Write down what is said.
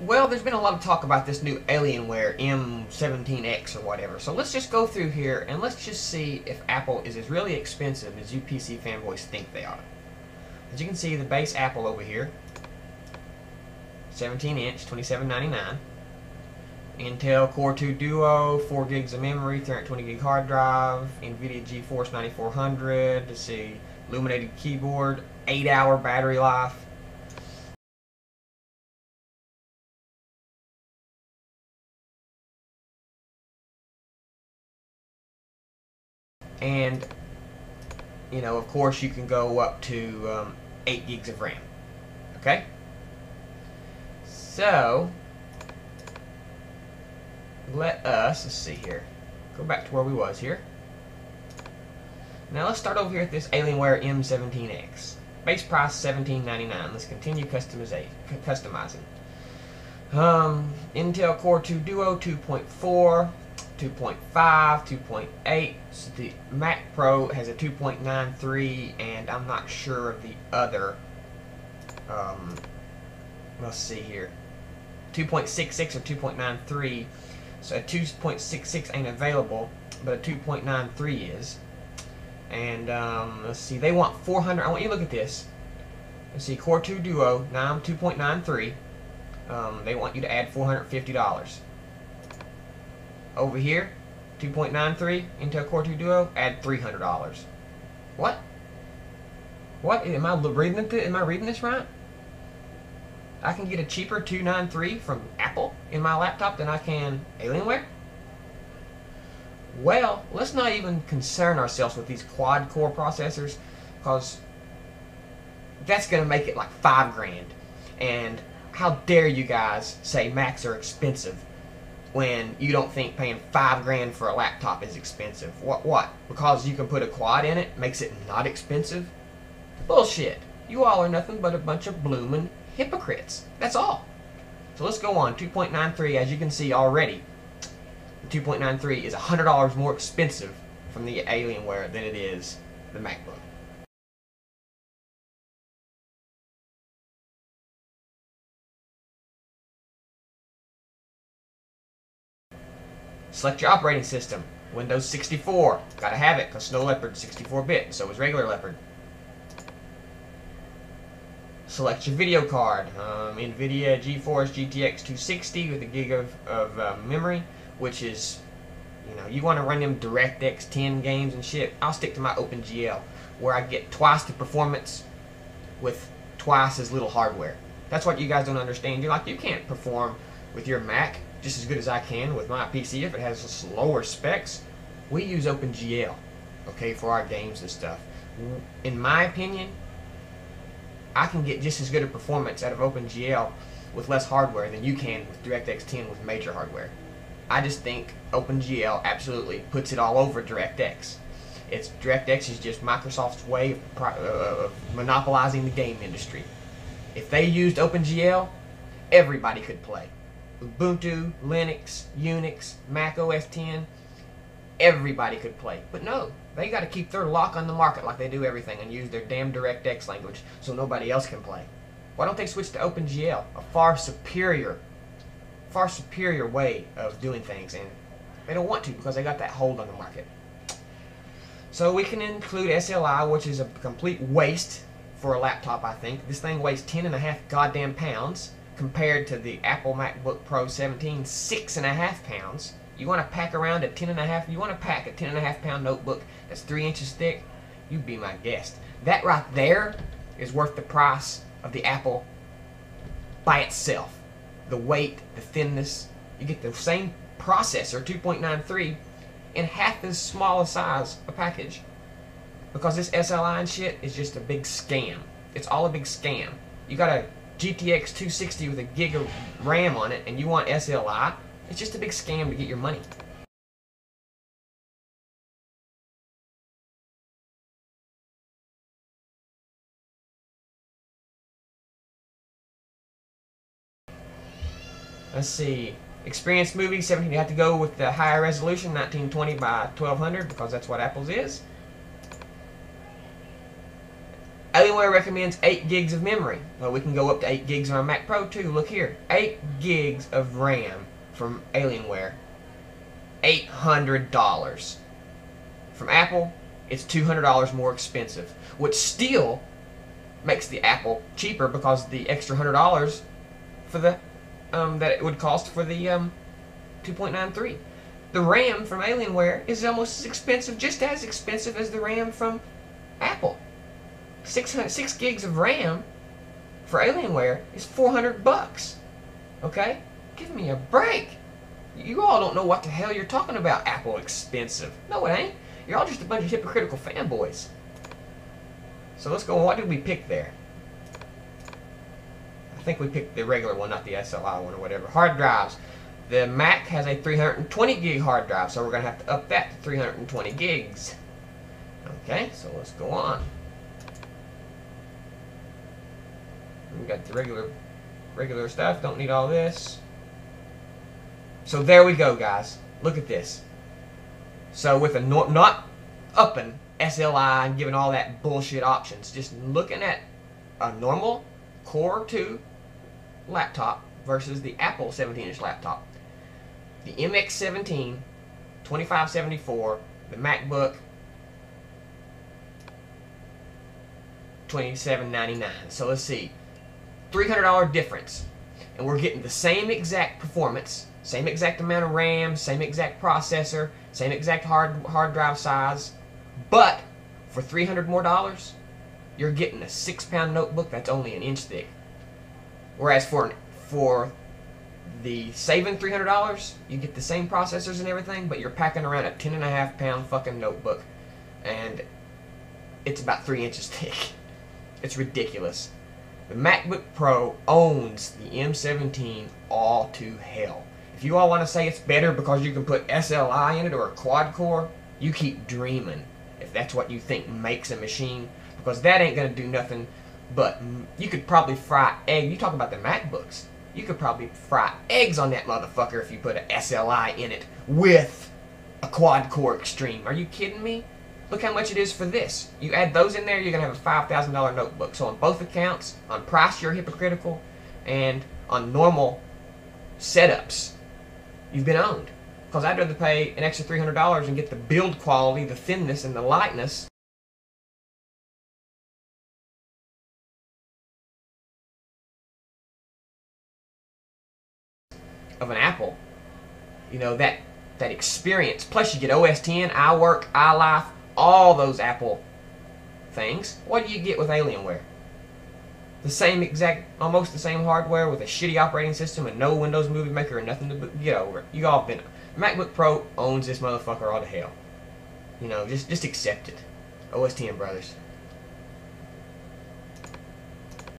Well, there's been a lot of talk about this new Alienware M17X or whatever. So let's just go through here and let's just see if Apple is as really expensive as you PC fanboys think they are. As you can see, the base Apple over here, 17-inch, $27.99. Intel Core 2 Duo, 4 gigs of memory, 320 gig hard drive, NVIDIA GeForce 9400. Let's see, illuminated keyboard, 8-hour battery life. And, you know, of course, you can go up to 8 gigs of RAM. Okay? So, let's see here. Go back to where we was here. Now let's start over here at this Alienware M17X. Base price $17.99. Let's continue customizing. Intel Core 2 Duo 2.4. 2.5, 2.8. So the Mac Pro has a 2.93, and I'm not sure of the other. Let's see here, 2.66 or 2.93. So a 2.66 ain't available, but a 2.93 is. And let's see, they want 400. I want you to look at this. Let's see, Core 2 Duo, now I'm 2.93. They want you to add $450. Over here, 2.93 Intel Core 2 Duo, add $300. What? What? Am I reading this right? I can get a cheaper 293 from Apple in my laptop than I can Alienware? Well, let's not even concern ourselves with these quad-core processors, because that's going to make it like $5 grand. And how dare you guys say Macs are expensive when you don't think paying $5 grand for a laptop is expensive? What? Because you can put a quad in it makes it not expensive? Bullshit. You all are nothing but a bunch of bloomin' hypocrites. That's all. So let's go on. 2.93, as you can see already, 2.93 is $100 more expensive from the Alienware than it is the MacBook. Select your operating system. Windows 64. Gotta have it, because Snow Leopard is 64-bit, so is regular Leopard. Select your video card. NVIDIA GeForce GTX 260 with a gig of memory, which is, you know, you want to run them DirectX 10 games and shit. I'll stick to my OpenGL, where I get twice the performance with twice as little hardware. That's what you guys don't understand. You're like, you can't perform with your Mac just as good as I can with my PC if it has lower specs. We use OpenGL, okay, for our games and stuff. In my opinion, I can get just as good a performance out of OpenGL with less hardware than you can with DirectX 10 with major hardware. I just think OpenGL absolutely puts it all over DirectX. DirectX is just Microsoft's way of monopolizing the game industry. If they used OpenGL, everybody could play. Ubuntu, Linux, Unix, Mac OS X, everybody could play. But no, they got to keep their lock on the market like they do everything and use their damn DirectX language so nobody else can play. Why don't they switch to OpenGL, a far superior way of doing things? And they don't want to because they got that hold on the market. So we can include SLI, which is a complete waste for a laptop, I think. This thing weighs 10.5 goddamn pounds. Compared to the Apple MacBook Pro 17, 6.5 pounds. You want to pack around a 10.5? You want to pack a 10.5 pound notebook that's 3 inches thick? You be my guest. That right there is worth the price of the Apple by itself. The weight, the thinness. You get the same processor, 2.93, in half as small a size a package. Because this SLI and shit is just a big scam. It's all a big scam. You got a GTX 260 with a gig of RAM on it, and you want SLI, it's just a big scam to get your money. Let's see. Experience movie 17. You have to go with the higher resolution, 1920 by 1200, because that's what Apple's is. Alienware recommends 8 gigs of memory. Well, we can go up to 8 gigs on our Mac Pro too. Look here. 8 gigs of RAM from Alienware. $800. From Apple, it's $200 more expensive, which still makes the Apple cheaper because the extra $100 for the that it would cost for the 2.93. The RAM from Alienware is almost as expensive, just as expensive as the RAM from Apple. 6 gigs of RAM for Alienware is $400. Okay? Give me a break. You all don't know what the hell you're talking about. Apple expensive. No, it ain't. You're all just a bunch of hypocritical fanboys. So let's go. What did we pick there? I think we picked the regular one, not the SLI one or whatever. Hard drives. The Mac has a 320 gig hard drive, so we're going to have to up that to 320 gigs. Okay, so let's go on. We got the regular stuff. Don't need all this. So there we go, guys. Look at this. So with a not upping SLI and giving all that bullshit options, just looking at a normal Core 2 laptop versus the Apple 17-inch laptop. The MX17 2574, the MacBook $27.99. So let's see, $300 difference, and we're getting the same exact performance, same exact amount of RAM, same exact processor, same exact hard drive size, but for $300 more, you're getting a 6-pound notebook that's only an inch thick. Whereas for the saving $300, you get the same processors and everything, but you're packing around a 10.5-pound fucking notebook, and it's about 3 inches thick. It's ridiculous. The MacBook Pro owns the M17 all to hell. If you all want to say it's better because you can put SLI in it or a quad core, you keep dreaming if that's what you think makes a machine, because that ain't going to do nothing but you could probably fry eggs. You talk about the MacBooks. You could probably fry eggs on that motherfucker if you put an SLI in it with a quad core extreme. Are you kidding me? Look how much it is for this. You add those in there, you're going to have a $5,000 notebook. So on both accounts, on price you're hypocritical, and on normal setups, you've been owned. Because I'd rather pay an extra $300 and get the build quality, the thinness, and the lightness of an Apple. You know, that experience. Plus you get OS X, iWork, iLife, all those Apple things. What do you get with Alienware? The same exact, almost the same hardware with a shitty operating system and no Windows Movie Maker or nothing to get over it. You all been. MacBook Pro owns this motherfucker all to hell. You know, just accept it. OS X, brothers.